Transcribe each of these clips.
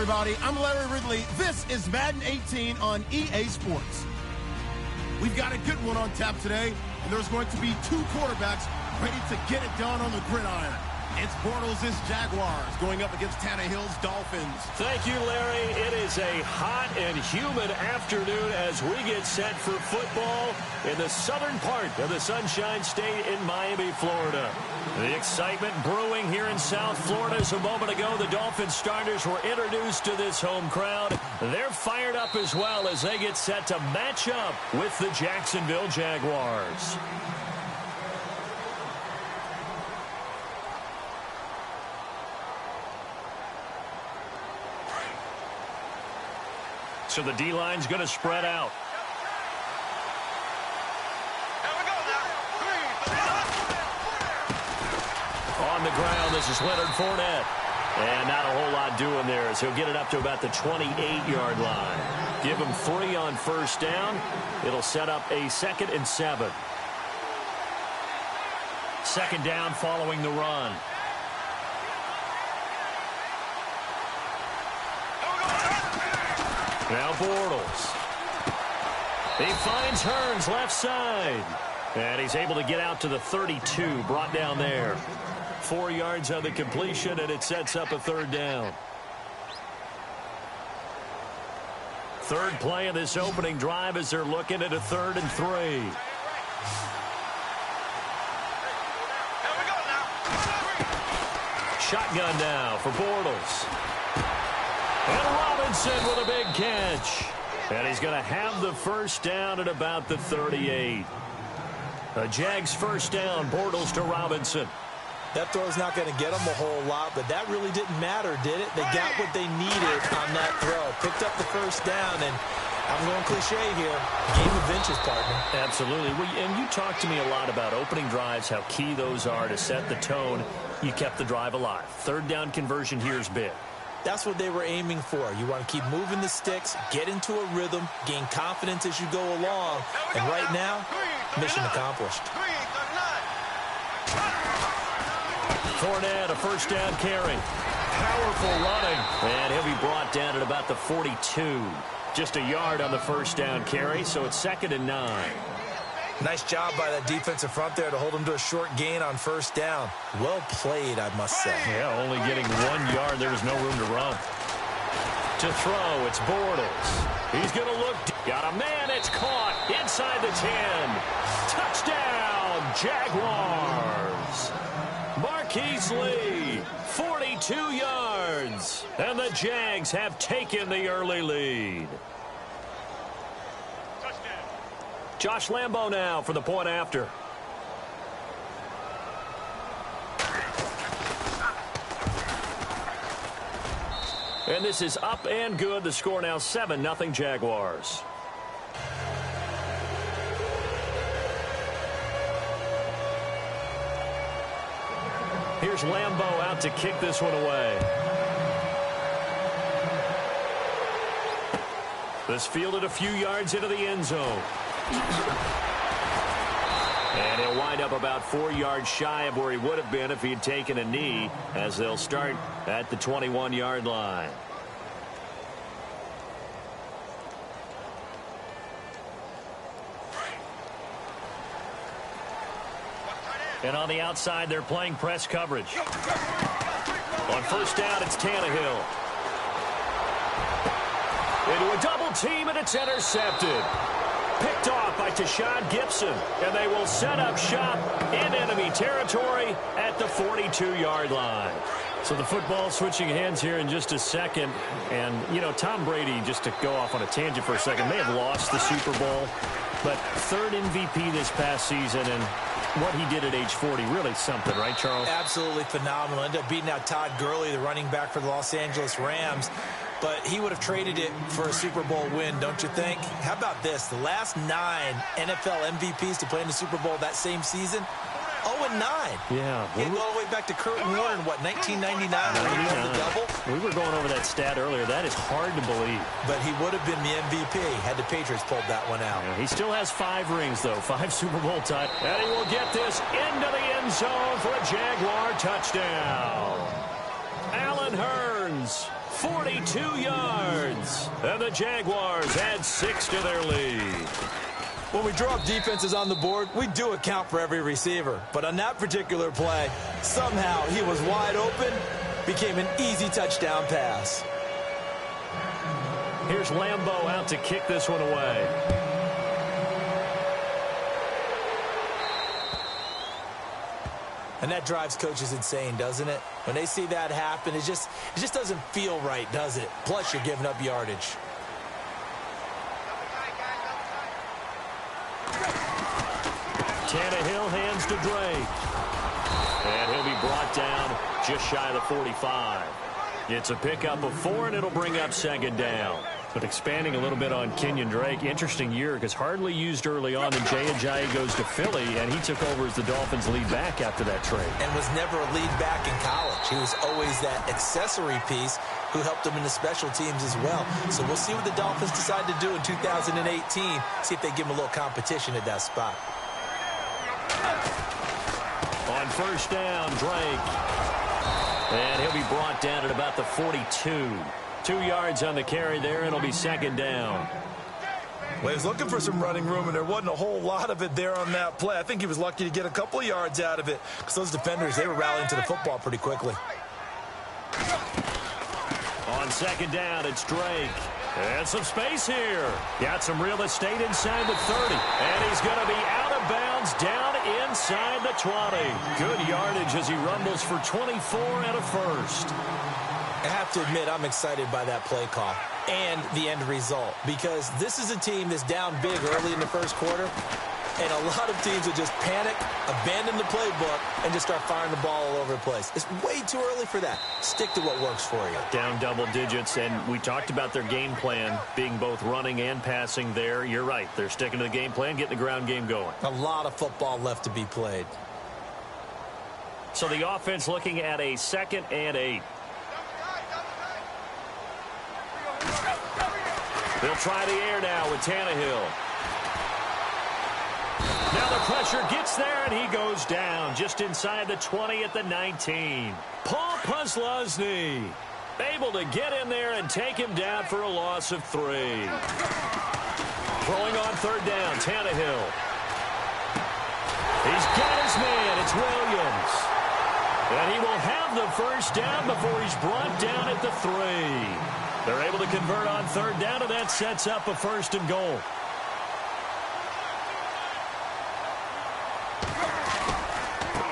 everybody. I'm Larry Ridley. This is Madden 18 on EA Sports. We've got a good one on tap today, and there's going to be two quarterbacks ready to get it done on the gridiron. It's Bortles' Jaguars going up against Tannehill's Dolphins. Thank you, Larry. It is a hot and humid afternoon as we get set for football in the southern part of the Sunshine State in Miami, Florida. The excitement brewing here in South Florida. As a moment ago, the Dolphins starters were introduced to this home crowd. They're fired up as well as they get set to match up with the Jacksonville Jaguars. So the D-line's going to spread out. On the ground, this is Leonard Fournette. And not a whole lot doing there as he'll get it up to about the 28-yard line. Give him 3 on first down. It'll set up a 2nd and 7. Second down following the run. Now Bortles. He finds Hearns left side. And he's able to get out to the 32, brought down there. 4 yards on the completion, and it sets up a 3rd down. Third play of this opening drive as they're looking at a 3rd and 3. Shotgun now for Bortles. And Robinson with a big catch. And he's going to have the first down at about the 38. A Jags first down, Bortles to Robinson. That throw's not going to get them a whole lot, but that really didn't matter, did it? They got what they needed on that throw. Picked up the first down, and I'm going cliche here. Game of inches, partner. Absolutely. And you talked to me a lot about opening drives, how key those are to set the tone. You kept the drive alive. 3rd down conversion here is big. That's what they were aiming for. You want to keep moving the sticks, get into a rhythm, gain confidence as you go along. And right now, mission accomplished. Fournette, a first down carry. Powerful running. And he'll be brought down at about the 42. Just a yard on the first down carry, so it's 2nd and 9. Nice job by that defensive front there to hold him to a short gain on first down. Well played, I must say. Yeah, only getting 1 yard. There was no room to run. To throw, it's Bortles. He's going to look. Got a man. It's caught inside the 10. Touchdown, Jaguars. Marquise Lee, 42 yards. And the Jags have taken the early lead. Josh Lambo now for the point after. And this is up and good. The score now 7-0 Jaguars. Here's Lambo out to kick this one away. This fielded a few yards into the end zone. And he'll wind up about 4 yards shy of where he would have been if he had taken a knee, as they'll start at the 21-yard line. And on the outside, they're playing press coverage. On first down, it's Tannehill. Into a double team, and it's intercepted. Picked off by Tashad Gibson, and they will set up shop in enemy territory at the 42-yard line. So the football switching hands here in just a second. And, you know, Tom Brady, just to go off on a tangent for a second, may have lost the Super Bowl, but 3rd MVP this past season, and what he did at age 40, really something, right, Charles? Absolutely phenomenal. Ended up beating out Todd Gurley, the running back for the Los Angeles Rams. But he would have traded it for a Super Bowl win, don't you think? How about this? The last 9 NFL MVPs to play in the Super Bowl that same season, 0-9. Yeah. He go all the way back to Kurt Warner in, what, 1999 when he won the double? We were going over that stat earlier. That is hard to believe. But he would have been the MVP had the Patriots pulled that one out. Yeah, he still has 5 rings, though. 5 Super Bowl titles. And he will get this into the end zone for a Jaguar touchdown. Allen Hearns, 42 yards. And the Jaguars add 6 to their lead. When we draw up defenses on the board, we do account for every receiver. But on that particular play, somehow he was wide open, became an easy touchdown pass. Here's Lambeau out to kick this one away. And that drives coaches insane, doesn't it? When they see that happen, it just doesn't feel right, does it? Plus, you're giving up yardage. Tannehill hands to Drake. And he'll be brought down just shy of the 45. It's a pickup of 4, and it'll bring up 2nd down. But expanding a little bit on Kenyon Drake, interesting year because hardly used early on. Then Jay goes to Philly, and he took over as the Dolphins' lead back after that trade. And was never a lead back in college. He was always that accessory piece who helped him in the special teams as well. So we'll see what the Dolphins decide to do in 2018. See if they give him a little competition at that spot. On 1st down, Drake. And he'll be brought down at about the 42. 2 yards on the carry there, and it'll be 2nd down. Well, he was looking for some running room, and there wasn't a whole lot of it there on that play. I think he was lucky to get a couple of yards out of it because those defenders, they were rallying to the football pretty quickly. On 2nd down, it's Drake. And some space here. Got some real estate inside the 30. And he's going to be out of bounds down inside the 20. Good yardage as he rumbles for 24 and a first. I have to admit, I'm excited by that play call and the end result because this is a team that's down big early in the first quarter, and a lot of teams will just panic, abandon the playbook, and just start firing the ball all over the place. It's way too early for that. Stick to what works for you. Down double digits, and we talked about their game plan being both running and passing there. You're right. They're sticking to the game plan, getting the ground game going. A lot of football left to be played. So the offense looking at a 2nd and 8. They'll try the air now with Tannehill. Now the pressure gets there, and he goes down just inside the 20 at the 19. Paul Posluszny able to get in there and take him down for a loss of 3. Throwing on 3rd down, Tannehill. He's got his man. It's Williams. And he will have the 1st down before he's brought down at the 3. They're able to convert on 3rd down, and that sets up a 1st and goal.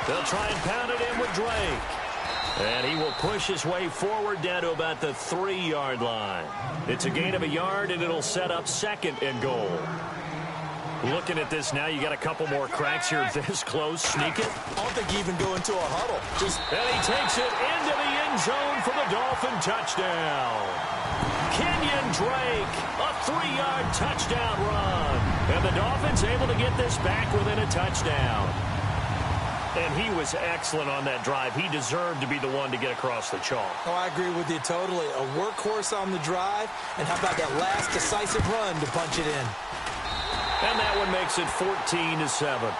They'll try and pound it in with Drake. And he will push his way forward down to about the 3-yard line. It's a gain of a yard, and it'll set up 2nd and goal. Looking at this now, you got a couple more cracks here this close. Sneak it. I don't think you even go into a huddle. And he takes it into the end zone for the Dolphin touchdown. Kenyon Drake, a 3-yard touchdown run. And the Dolphins able to get this back within a touchdown. And he was excellent on that drive. He deserved to be the one to get across the chalk. Oh, I agree with you totally. A workhorse on the drive. And how about that last decisive run to punch it in? And that one makes it 14-7.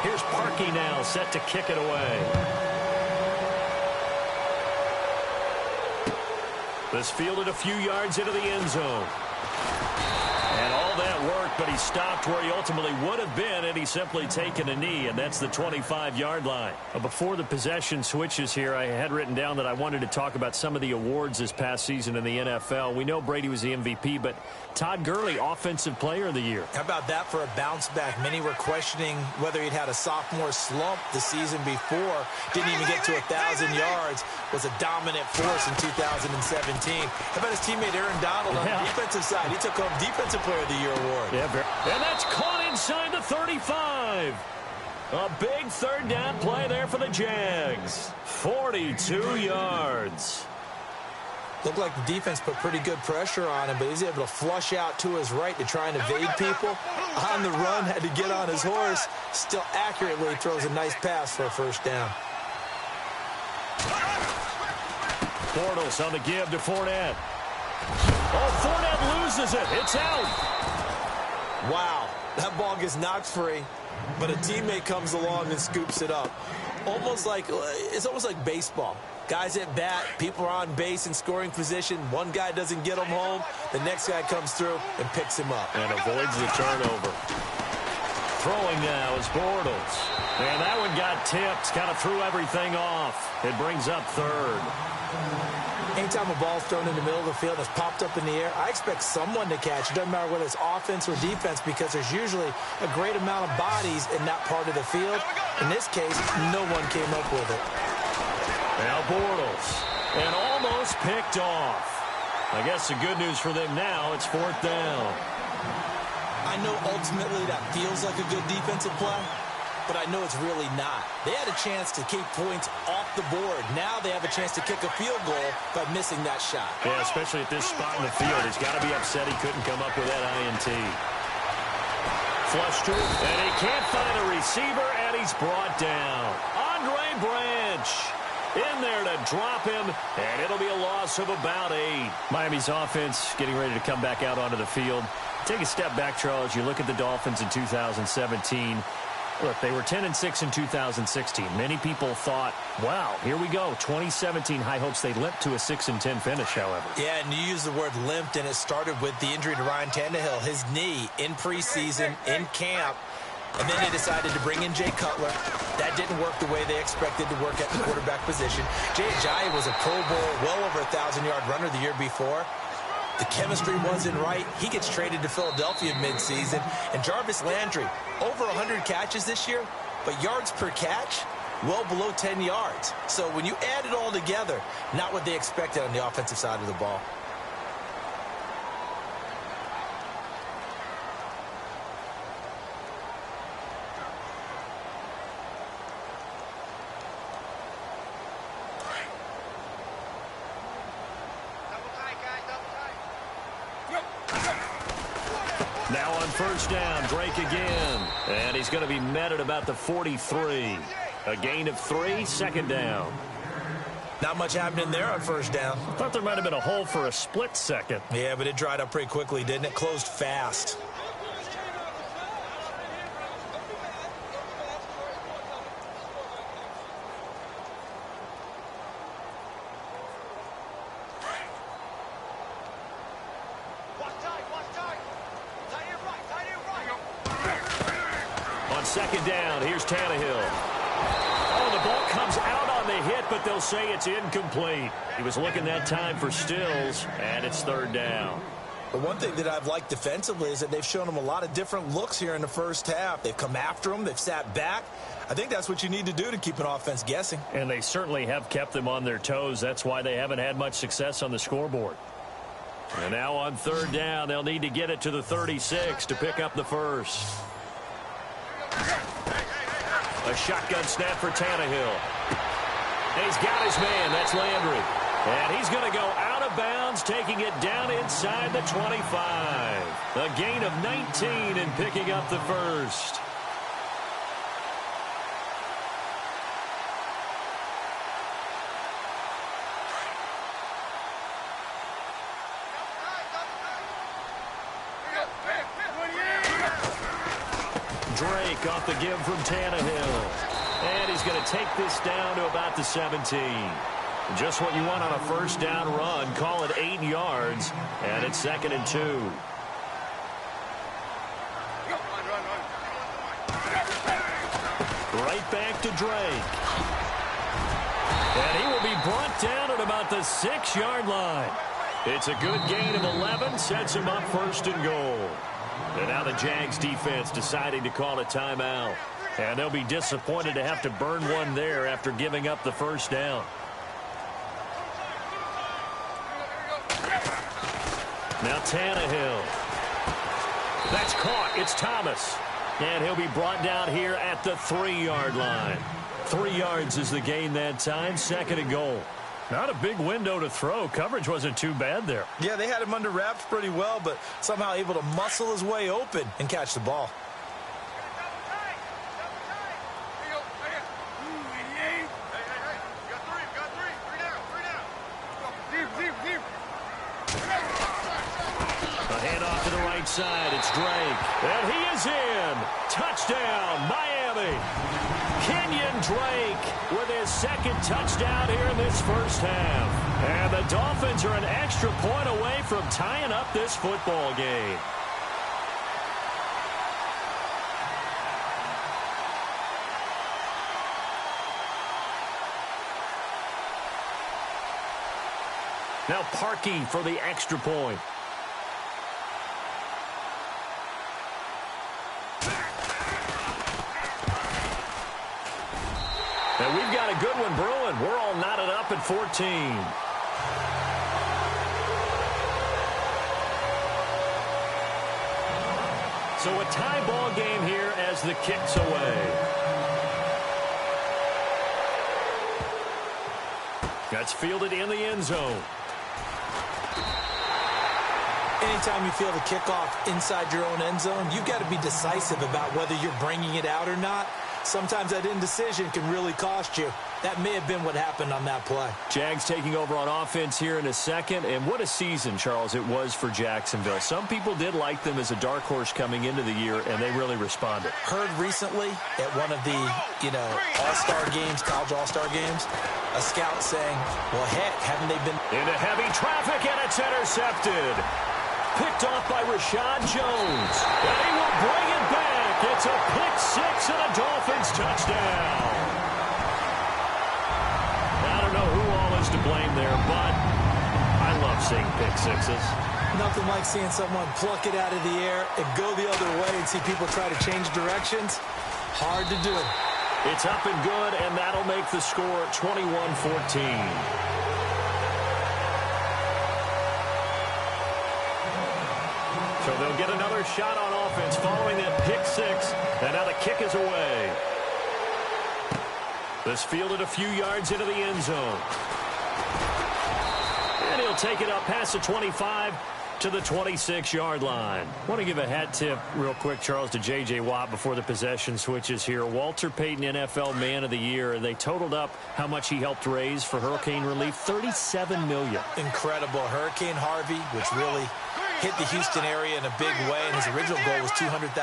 Here's Parkey now, set to kick it away. This fielded a few yards into the end zone. And all that work, but he stopped where he ultimately would have been, and he's simply taken a knee, and that's the 25-yard line. Before the possession switches here, I had written down that I wanted to talk about some of the awards this past season in the NFL. We know Brady was the MVP, but Todd Gurley, Offensive Player of the Year. How about that for a bounce back? Many were questioning whether he'd had a sophomore slump the season before. Didn't even get to 1,000 yards. Was a dominant force in 2017. How about his teammate Aaron Donald on the defensive side? He took home Defensive Player of the Year award. Yeah, and that's caught inside the 35. A big 3rd down play there for the Jags. 42 yards. Looked like the defense put pretty good pressure on him, but he's able to flush out to his right to try and evade people. On the run, had to get on his horse. Still accurately throws a nice pass for a 1st down. Bortles on the give to Fournette. Oh, Fournette loses it. It's out. Wow, that ball gets knocked free. but a teammate comes along and scoops it up. It's almost like baseball. Guys at bat, people are on base in scoring position. One guy doesn't get him home. The next guy comes through and picks him up. And avoids the turnover. Throwing now is Bortles. And that one got tipped. Kind of threw everything off. It brings up third. Anytime a ball's thrown in the middle of the field that's popped up in the air, I expect someone to catch. It doesn't matter whether it's offense or defense because there's usually a great amount of bodies in that part of the field. In this case, no one came up with it. Now Bortles. And almost picked off. I guess the good news for them now, it's fourth down. I know ultimately that feels like a good defensive play, but I know it's really not. They had a chance to keep points off the board. Now they have a chance to kick a field goal by missing that shot. Yeah, especially at this spot in the field. He's got to be upset he couldn't come up with that INT. Flush to him, and he can't find a receiver, and he's brought down. Andre Branch in there to drop him, and it'll be a loss of about 8. Miami's offense getting ready to come back out onto the field. Take a step back, Charles. You look at the Dolphins in 2017. Look, they were 10-6 in 2016. Many people thought, wow, here we go. 2017, high hopes. They limped to a 6-10 finish, however. Yeah, and you use the word limped, and it started with the injury to Ryan Tannehill, his knee in preseason, in camp. And then they decided to bring in Jay Cutler. That didn't work the way they expected to work at the quarterback position. Jay Ajayi was a Pro Bowl, well over 1,000-yard runner the year before. The chemistry wasn't right. He gets traded to Philadelphia midseason. And Jarvis Landry, over 100 catches this year, but yards per catch, well below 10 yards. So when you add it all together, not what they expected on the offensive side of the ball. Now on first down, Drake again. And he's going to be met at about the 43. A gain of 3, second down. Not much happening there on first down. Thought there might have been a hole for a split second. Yeah, but it dried up pretty quickly, didn't it? Closed fast. Second down, here's Tannehill. Oh, the ball comes out on the hit, but they'll say it's incomplete. He was looking that time for Stills, and it's third down. The one thing that I've liked defensively is that they've shown him a lot of different looks here in the first half. They've come after him. They've sat back. I think that's what you need to do to keep an offense guessing. And they certainly have kept them on their toes. That's why they haven't had much success on the scoreboard. And now on third down, they'll need to get it to the 36 to pick up the first. A shotgun snap for Tannehill. And he's got his man. That's Landry. And he's going to go out of bounds, taking it down inside the 25. A gain of 19 and picking up the first. Drake off the give from Tannehill. And he's going to take this down to about the 17. Just what you want on a first down run. Call it 8 yards. And it's 2nd and 2. Right back to Drake. And he will be brought down at about the 6-yard line. It's a good gain of 11. Sets him up 1st and goal. And now the Jags defense deciding to call a timeout. And they'll be disappointed to have to burn one there after giving up the first down. Now Tannehill. That's caught. It's Thomas. And he'll be brought down here at the 3-yard line. 3 yards is the gain that time. 2nd and goal. Not a big window to throw. Coverage wasn't too bad there. Yeah, they had him under wraps pretty well, but somehow able to muscle his way open and catch the ball. right side. It's Drake. And he is in. Touchdown, Miami. Kenyon Drake with his second touchdown here in this first half. And the Dolphins are an extra point away from tying up this football game. Now Parkey for the extra point. And we've got a good one brewing. We're all knotted up at 14. So a tie ball game here as the kick's away. That's fielded in the end zone. Anytime you feel the kickoff inside your own end zone, you've got to be decisive about whether you're bringing it out or not. Sometimes that indecision can really cost you. That may have been what happened on that play. Jags taking over on offense here in a second. And what a season, Charles, it was for Jacksonville. Some people did like them as a dark horse coming into the year, and they really responded. Heard recently at one of the, all-star games, college all-star games, a scout saying, well, heck, haven't they been... Into heavy traffic, and it's intercepted. Picked off by Rashad Jones. And he will bring it back. It's a pick six and a Dolphins touchdown. I don't know who all is to blame there, but I love seeing pick sixes. Nothing like seeing someone pluck it out of the air and go the other way and see people try to change directions. Hard to do. It's up and good, and that'll make the score 21-14. So they'll get another shot on offense following that pick six, and now the kick is away. This fielded a few yards into the end zone. And he'll take it up past the 25 to the 26-yard line. I want to give a hat tip real quick, Charles, to J.J. Watt before the possession switches here. Walter Payton, NFL Man of the Year, and they totaled up how much he helped raise for hurricane relief, $37 million. Incredible. Hurricane Harvey, which really hit the Houston area in a big way, and his original goal was $200,000.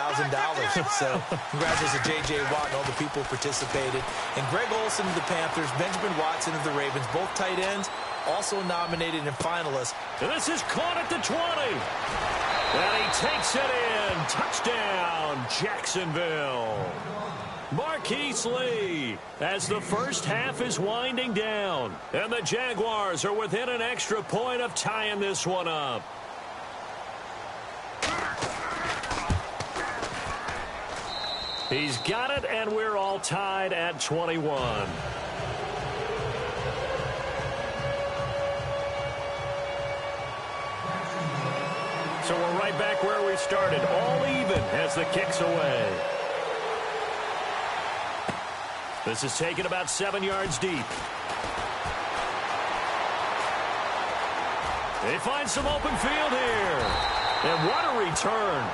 So congratulations to J.J. Watt and all the people who participated. And Greg Olsen of the Panthers, Benjamin Watson of the Ravens, both tight ends, also nominated and finalists. And this is caught at the 20. And he takes it in. Touchdown, Jacksonville. Marquise Lee as the first half is winding down. And the Jaguars are within an extra point of tying this one up. He's got it, and we're all tied at 21. So we're right back where we started, all even as the kick's away. This is taken about 7 yards deep. They find some open field here. And what a return.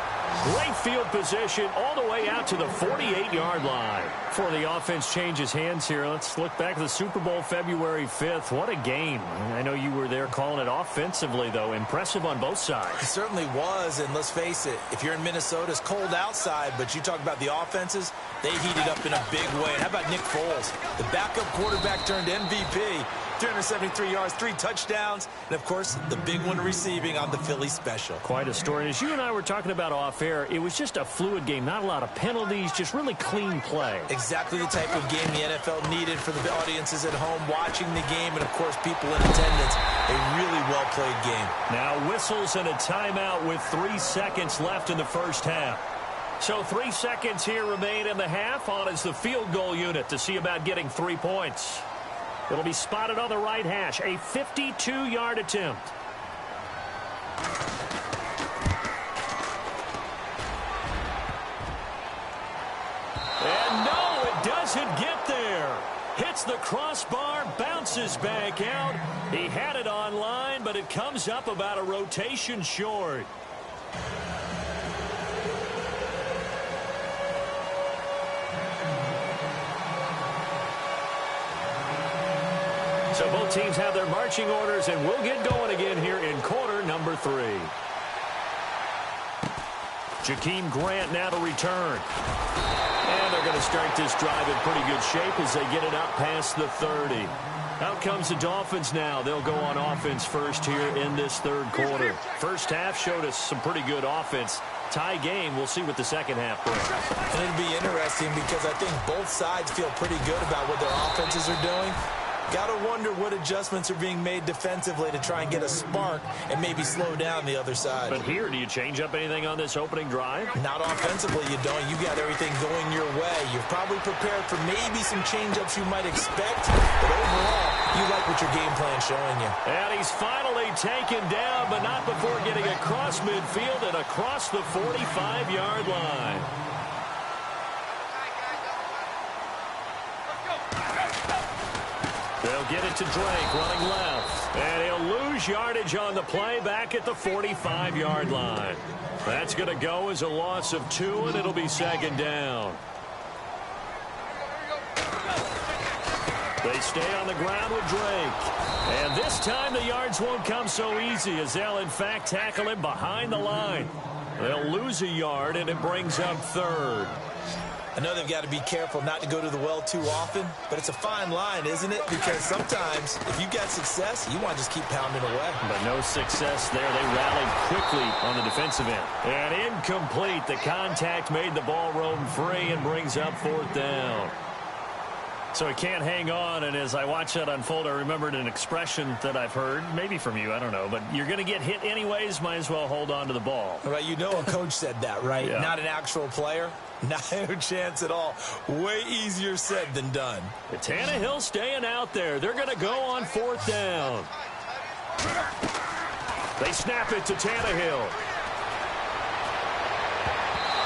Great field position all the way out to the 48-yard line. Before the offense changes hands here, let's look back at the Super Bowl February 5th. What a game. I know you were there calling it offensively, though. Impressive on both sides. It certainly was, and let's face it, if you're in Minnesota, it's cold outside, but you talk about the offenses, they heated up in a big way. And how about Nick Foles, the backup quarterback turned MVP, 373 yards, 3 touchdowns, and, of course, the big one receiving on the Philly special. Quite a story. As you and I were talking about off-air, it was just a fluid game, not a lot of penalties, just really clean play. Exactly the type of game the NFL needed for the audiences at home watching the game and, of course, people in attendance. A really well-played game. Now whistles and a timeout with 3 seconds left in the first half. So 3 seconds here remain in the half. On is the field goal unit to see about getting 3 points. It'll be spotted on the right hash. A 52-yard attempt. And no, it doesn't get there. Hits the crossbar, bounces back out. He had it on line, but it comes up about a rotation short. So both teams have their marching orders, and we'll get going again here in quarter number 3. Jakeem Grant now to return. And they're going to start this drive in pretty good shape as they get it out past the 30. Out comes the Dolphins now. They'll go on offense first here in this third quarter. First half showed us some pretty good offense. Tie game. We'll see what the second half brings. And it'll be interesting because I think both sides feel pretty good about what their offenses are doing. Got to wonder what adjustments are being made defensively to try and get a spark and maybe slow down the other side. But here, do you change up anything on this opening drive? Not offensively, you don't. You got everything going your way. You're probably prepared for maybe some change-ups you might expect, but overall, you like what your game plan's showing you. And he's finally taken down, but not before getting across midfield and across the 45-yard line. They'll get it to Drake, running left. And he'll lose yardage on the play back at the 45-yard line. That's going to go as a loss of 2, and it'll be second down. They stay on the ground with Drake. And this time the yards won't come so easy as they'll, in fact, tackle him behind the line. They'll lose a yard, and it brings up third. I know they've got to be careful not to go to the well too often, but it's a fine line, isn't it? Because sometimes, if you've got success, you want to just keep pounding away. But no success there. They rallied quickly on the defensive end. And incomplete. The contact made the ball roam free and brings up fourth down. So he can't hang on, and as I watch that unfold, I remembered an expression that I've heard, maybe from you, I don't know, but you're going to get hit anyways, might as well hold on to the ball. Right, you know a coach said that, right? Yeah. Not an actual player. Not a chance at all. Way easier said than done. Tannehill staying out there. They're going to go on fourth down. They snap it to Tannehill.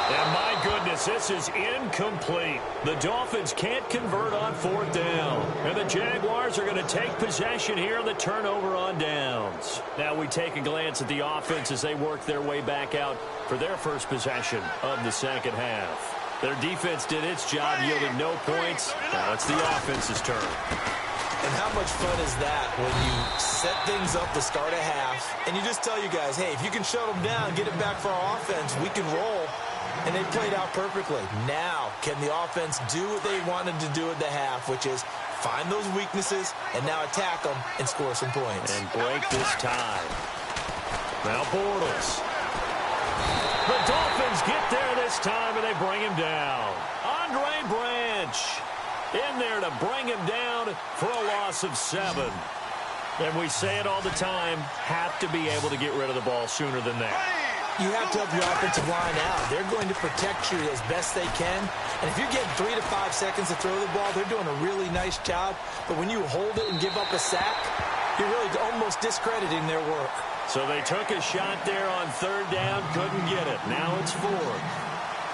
And my goodness, this is incomplete. The Dolphins can't convert on fourth down. And the Jaguars are going to take possession here on the turnover on downs. Now we take a glance at the offense as they work their way back out for their first possession of the second half. Their defense did its job, yielding no points. Now it's the offense's turn. And how much fun is that when you set things up to start a half and you just tell you guys, hey, if you can shut them down, get it back for our offense, we can roll. And they played out perfectly. Now, can the offense do what they wanted to do at the half, which is find those weaknesses and now attack them and score some points. And break this tie. Now Bortles. The Dolphins get there this time, and they bring him down. Andre Branch in there to bring him down for a loss of 7. And we say it all the time, have to be able to get rid of the ball sooner than that. You have to help your offensive line out. They're going to protect you as best they can. And if you're getting 3 to 5 seconds to throw the ball, they're doing a really nice job. But when you hold it and give up a sack, you're really almost discrediting their work. So they took a shot there on third down, couldn't get it. Now it's fourth.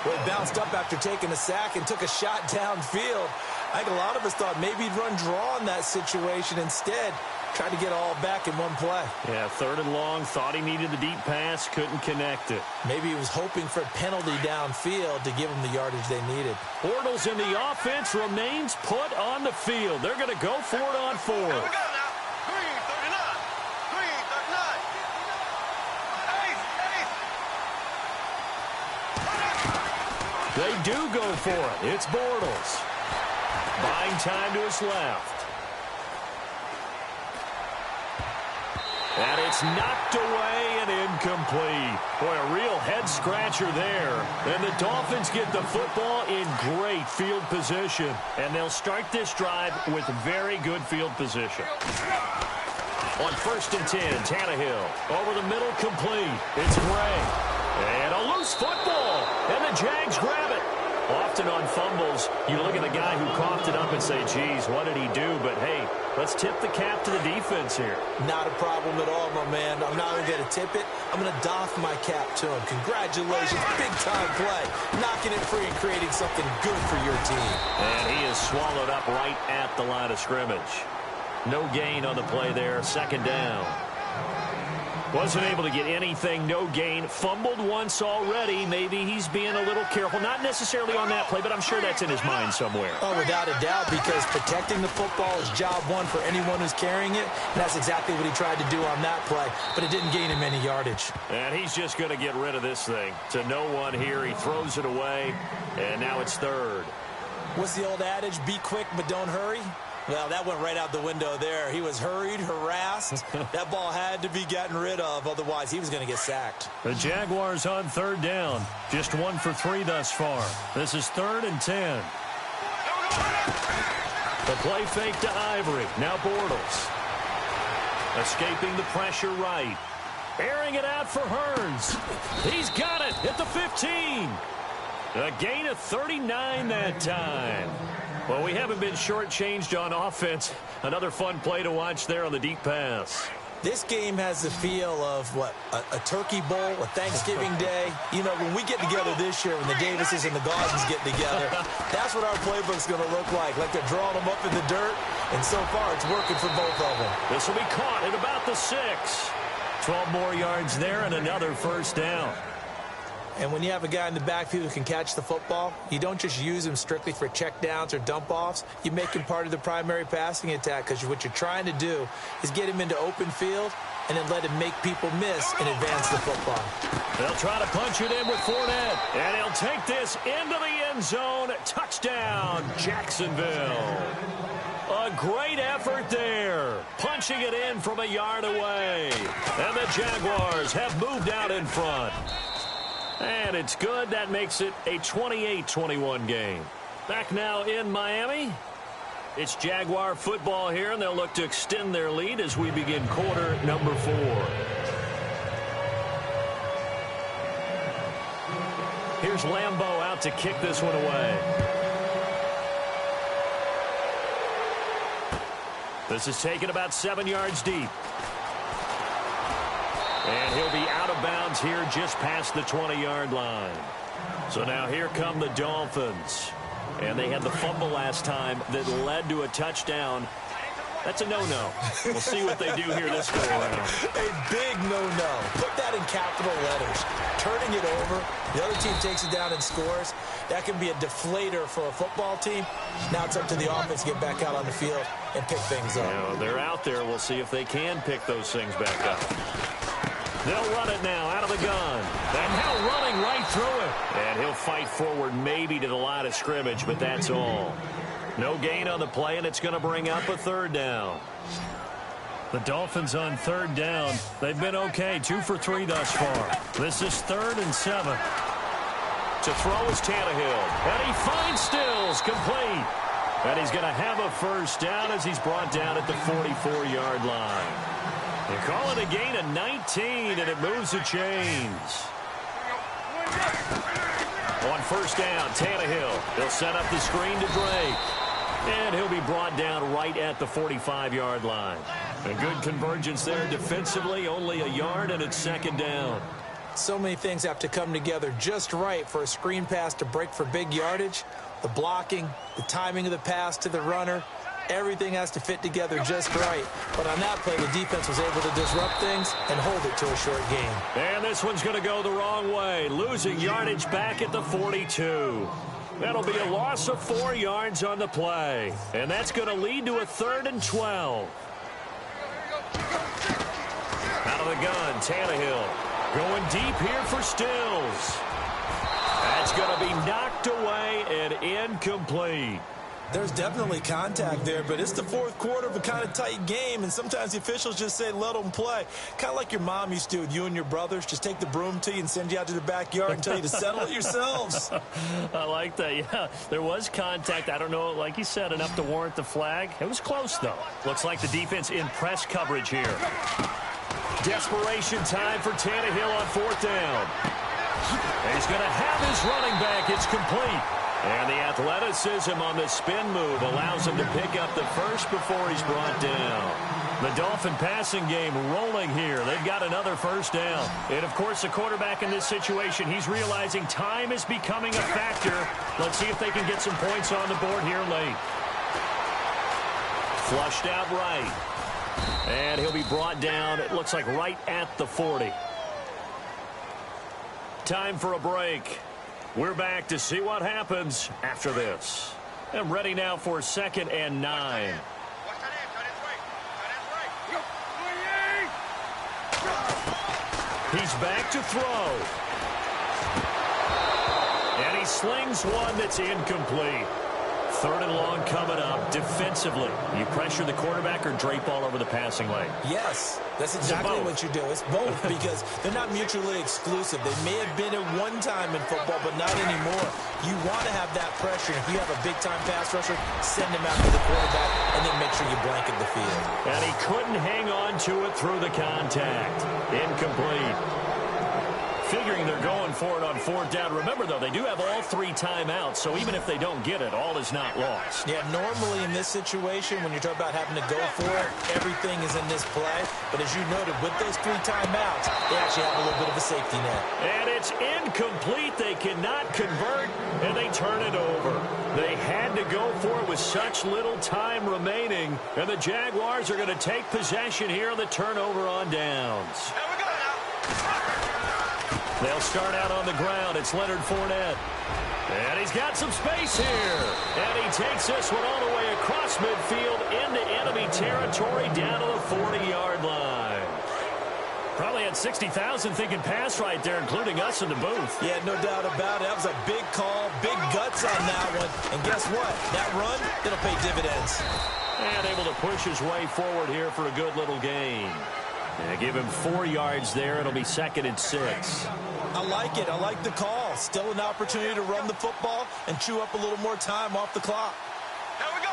Well, he bounced up after taking a sack and took a shot downfield. I think a lot of us thought maybe he'd run draw in that situation. Instead, tried to get all back in one play. Yeah, third and long, thought he needed the deep pass, couldn't connect it. Maybe he was hoping for a penalty downfield to give him the yardage they needed. Bortles in the offense remains put on the field. They're going to go for it on fourth. They do go for it. It's Bortles. Buying time to his left. And it's knocked away and incomplete. Boy, a real head-scratcher there. And the Dolphins get the football in great field position. And they'll start this drive with very good field position. On 1st and 10, Tannehill. Over the middle, complete. It's Gray. And a loose football. And the Jags grab it. Often on fumbles, you look at the guy who coughed it up and say, geez, what did he do? But, hey, let's tip the cap to the defense here. Not a problem at all, my man. I'm not even going to tip it. I'm going to doff my cap to him. Congratulations. Big-time play. Knocking it free and creating something good for your team. And he is swallowed up right at the line of scrimmage. No gain on the play there. Second down. Wasn't able to get anything, no gain. Fumbled once already. Maybe he's being a little careful. Not necessarily on that play, but I'm sure that's in his mind somewhere. Oh, without a doubt, because protecting the football is job one for anyone who's carrying it. And that's exactly what he tried to do on that play, but it didn't gain him any yardage. And he's just going to get rid of this thing. To no one here, he throws it away, and now it's third. What's the old adage? Be quick, but don't hurry. Well, that went right out the window there. He was hurried, harassed. That ball had to be gotten rid of, otherwise he was going to get sacked. The Jaguars on third down. Just 1 for 3 thus far. This is 3rd and 10. The play fake to Ivory. Now Bortles. Escaping the pressure right. Airing it out for Hearns. He's got it at the 15. A gain of 39 that time. Well, we haven't been shortchanged on offense. Another fun play to watch there on the deep pass. This game has the feel of, what, a turkey bowl, a Thanksgiving day. You know, when we get together this year, when the Davises and the Gauzes get together, that's what our playbook's going to look like they're drawing them up in the dirt, and so far it's working for both of them. This will be caught at about the 6. 12 more yards there and another first down. And when you have a guy in the backfield who can catch the football, you don't just use him strictly for checkdowns or dump-offs. You make him part of the primary passing attack, because what you're trying to do is get him into open field and then let him make people miss and advance the football. They'll try to punch it in with Fournette, and he'll take this into the end zone. Touchdown, Jacksonville. A great effort there, punching it in from a yard away. And the Jaguars have moved out in front. And it's good. That makes it a 28-21 game. Back now in Miami. It's Jaguar football here, and they'll look to extend their lead as we begin quarter number 4. Here's Lambeau out to kick this one away. This is taken about 7 yards deep. And he'll be out of bounds here just past the 20-yard line. So now here come the Dolphins. And they had the fumble last time that led to a touchdown. That's a no-no. We'll see what they do here this go around. A big no-no. Put that in capital letters. Turning it over, the other team takes it down and scores. That can be a deflator for a football team. Now it's up to the offense to get back out on the field and pick things up. Now, they're out there. We'll see if they can pick those things back up. They'll run it now out of the gun. And now running right through it. And he'll fight forward maybe to the line of scrimmage, but that's all. No gain on the play, and it's going to bring up a third down. The Dolphins on third down. They've been okay. 2 for 3 thus far. This is 3rd and 7. To throw is Tannehill. And he finds Stills complete. And he's going to have a first down as he's brought down at the 44-yard line. They call it a gain of 19, and it moves the chains. On first down, Tannehill. He'll set up the screen to Drake. And he'll be brought down right at the 45-yard line. A good convergence there defensively, only a yard, and it's 2nd down. So many things have to come together just right for a screen pass to break for big yardage. The blocking, the timing of the pass to the runner, everything has to fit together just right. But on that play, the defense was able to disrupt things and hold it to a short gain. And this one's going to go the wrong way, losing yardage back at the 42. That'll be a loss of 4 yards on the play. And that's going to lead to a 3rd and 12. Out of the gun, Tannehill. Going deep here for Stills. That's going to be knocked away and incomplete. There's definitely contact there, but it's the 4th quarter of a kind of tight game, and sometimes the officials just say, let them play. Kind of like your mom used to do with you and your brothers. Just take the broom to you and send you out to the backyard and tell you to settle it yourselves. I like that, yeah. There was contact. I don't know, like you said, enough to warrant the flag. It was close, though. Looks like the defense in press coverage here. Desperation time for Tannehill on 4th down. And he's going to have his running back. It's complete. And the athleticism on the spin move allows him to pick up the first before he's brought down. The Dolphin passing game rolling here. They've got another first down. And, of course, the quarterback in this situation, he's realizing time is becoming a factor. Let's see if they can get some points on the board here late. Flushed out right. And he'll be brought down, it looks like right at the 40. Time for a break. We're back to see what happens after this. I'm ready now for 2nd and 9. He's back to throw. And he slings one that's incomplete. 3rd and long coming up. Defensively, you pressure the quarterback or drape all over the passing lane? Yes, that's exactly what you do. It's both because they're not mutually exclusive. They may have been at one time in football, but not anymore. You want to have that pressure. If you have a big-time pass rusher, send him after the quarterback and then make sure you blanket the field. And he couldn't hang on to it through the contact. Incomplete. Figuring they're going for it on 4th down. Remember, though, they do have all 3 timeouts, so even if they don't get it, all is not lost. Yeah, normally in this situation, when you're talking about having to go for it, everything is in this play. But as you noted, with those 3 timeouts, they actually have a little bit of a safety net. And it's incomplete. They cannot convert, and they turn it over. They had to go for it with such little time remaining, and the Jaguars are going to take possession here on the turnover on downs. They'll start out on the ground. It's Leonard Fournette. And he's got some space here. And he takes this one all the way across midfield into enemy territory down to the 40-yard line. Probably had 60,000 thinking pass right there, including us in the booth. Yeah, no doubt about it. That was a big call, big guts on that one. And guess what? That run, it'll pay dividends. And able to push his way forward here for a good little gain. And give him 4 yards there. It'll be 2nd and 6. I like it. I like the call. Still an opportunity to run the football and chew up a little more time off the clock. Here we go.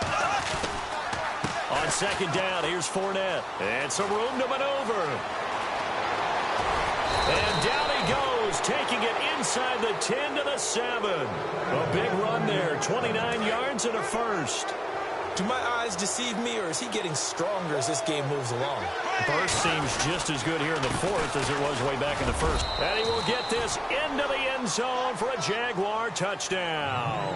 On 2nd down, here's Fournette. And some room to maneuver. And down he goes, taking it inside the 10 to the 7. A big run there, 29 yards and a first. Do my eyes deceive me, or is he getting stronger as this game moves along? Burst seems just as good here in the 4th as it was way back in the 1st. And he will get this into the end zone for a Jaguar touchdown.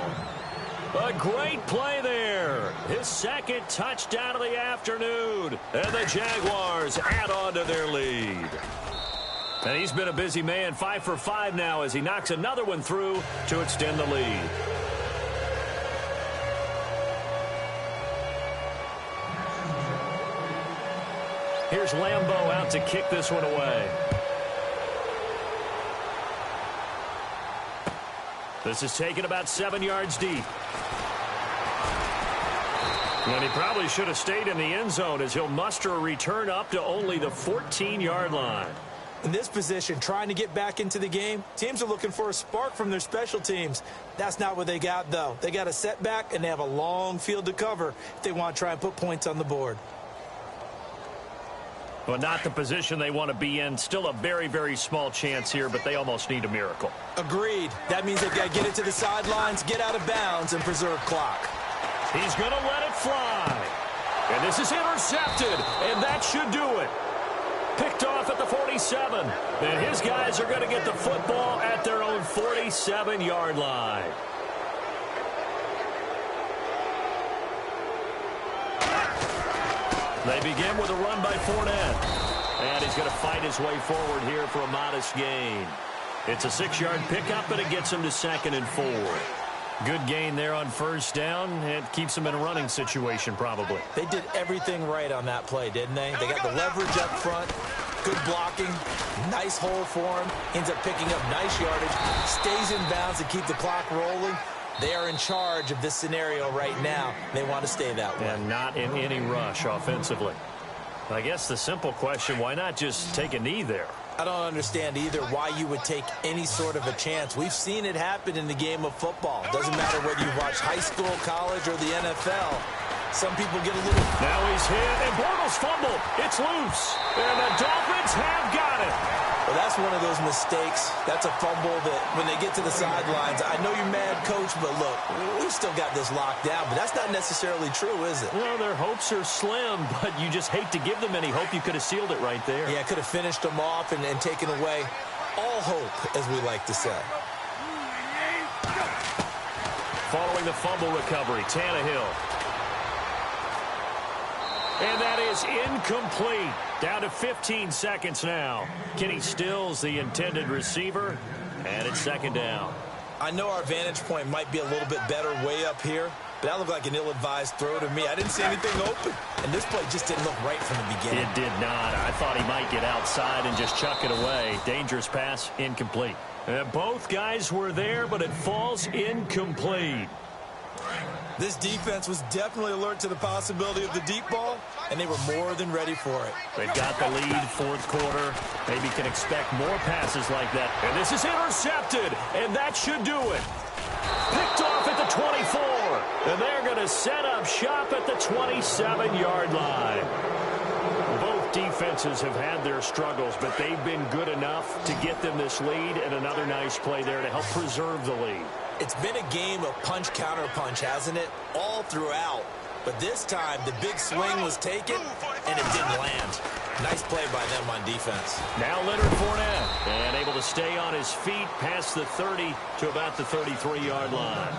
A great play there. His 2nd touchdown of the afternoon. And the Jaguars add on to their lead. And he's been a busy man, 5 for 5 now as he knocks another one through to extend the lead. Here's Lambeau out to kick this one away. This is taken about 7 yards deep. And he probably should have stayed in the end zone as he'll muster a return up to only the 14-yard line. In this position, trying to get back into the game, teams are looking for a spark from their special teams. That's not what they got, though. They got a setback, and they have a long field to cover if they want to try and put points on the board. Well, not the position they want to be in. Still a very, very small chance here, but they almost need a miracle. Agreed. That means they've got to get it to the sidelines, get out of bounds, and preserve clock. He's going to let it fly. And this is intercepted, and that should do it. Picked off at the 47. And his guys are going to get the football at their own 47-yard line. They begin with a run by Fournette. And he's going to fight his way forward here for a modest gain. It's a 6-yard pickup, but it gets him to 2nd and 4. Good gain there on 1st down. It keeps them in a running situation, probably. They did everything right on that play, didn't they? They got the leverage up front, good blocking, nice hole for him. Ends up picking up nice yardage, stays in bounds to keep the clock rolling. They are in charge of this scenario right now. They want to stay that way. And not in any rush offensively. I guess the simple question, why not just take a knee there? I don't understand either why you would take any sort of a chance. We've seen it happen in the game of football. Doesn't matter whether you watch high school, college, or the NFL. Some people get a little... Now he's hit, and Bortles fumbled. It's loose. And the Dolphins have got it. Well, that's one of those mistakes. That's a fumble that when they get to the sidelines, I know you're mad, Coach, but look, we've still got this locked down. But that's not necessarily true, is it? Well, their hopes are slim, but you just hate to give them any hope. You could have sealed it right there. Yeah, could have finished them off and taken away all hope, as we like to say. Following the fumble recovery, Tannehill. And that is incomplete. Down to 15 seconds now. Kenny Stills, the intended receiver, and it's second down. I know our vantage point might be a little bit better way up here, but that looked like an ill-advised throw to me. I didn't see anything open, and this play just didn't look right from the beginning. It did not. I thought he might get outside and just chuck it away. Dangerous pass, incomplete. Both guys were there, but it falls incomplete. This defense was definitely alert to the possibility of the deep ball, and they were more than ready for it. They've got the lead, fourth quarter. Maybe can expect more passes like that. And this is intercepted, and that should do it. Picked off at the 24, and they're going to set up shop at the 27-yard line. Both defenses have had their struggles, but they've been good enough to get them this lead, and another nice play there to help preserve the lead. It's been a game of punch-counter-punch, hasn't it? All throughout. But this time, the big swing was taken, and it didn't land. Nice play by them on defense. Now Leonard Fournette, and able to stay on his feet past the 30 to about the 33-yard line.